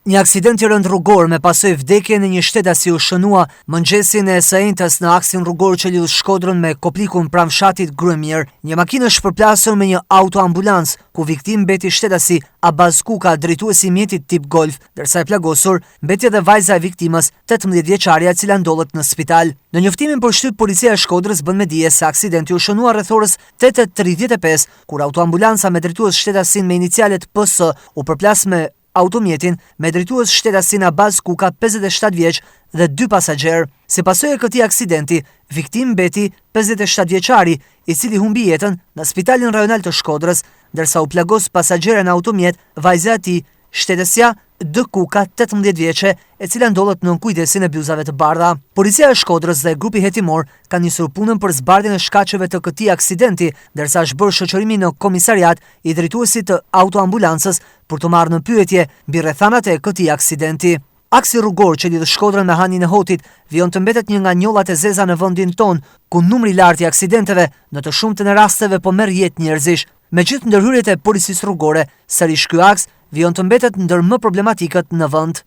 Një aksident i rënd rrugor me pasojë vdekje në një shtetasi u shënua mëngjesin e së njëjtës në aksin rrugor që lidh Shkodrën me Koplikun pranë fshatit Gryemir. Një makinë është shpërplasur me një autoambulans, ku viktim mbeti shtetasi Abaz Kuka, drejtuesi i mjetit tip Golf, ndërsa e plagosur mbeti edhe vajza e viktimës, 18 vjeçaria, e cila ndodhet në spital. Në njoftimin për shtyp, policia e Shkodrës bën me dije se aksidenti u shënua rreth orës 8:35, kur autoambulanca me drejtues shtetasin me inicialet PS u përplas me automjetin me drejtues shtetasin Abaz Kuka, 57 vjeç, dhe 2 pasagjerë. Si pasojë e këtij aksidenti, viktim mbeti 57 vjeçari, i cili humbi jetën në Spitalin Rajonal të Shkodrës, ndërsa u plagos pasagjerë në automjet vajza e tij, shtetësja D. Kuka, 18 vjeçe, e cila ndodhet nën kujdesin e bluzave të bardha. Policia e Shkodrës dhe grupi hetimor kanë nisur punën për zbardhjen e shkaqeve të këtij aksidenti, ndërsa është bërë shoqërimi në komisariat i drejtuesit të autoambulancës për të marrë në pyetje mbi rrethanat e këtij aksidenti. Aksi rrugor që lidh Shkodrën me Hanin e Hotit vijon të mbetet një nga njollat e zeza në vendin ton, ku numri i lartë i aksidenteve në të shumtën e rasteve po merr jetë njerëzish. Me gjithë ndërhyrjet e policisë rrugore, sërish ky aks vijon të mbetet ndër më problematikët në vend.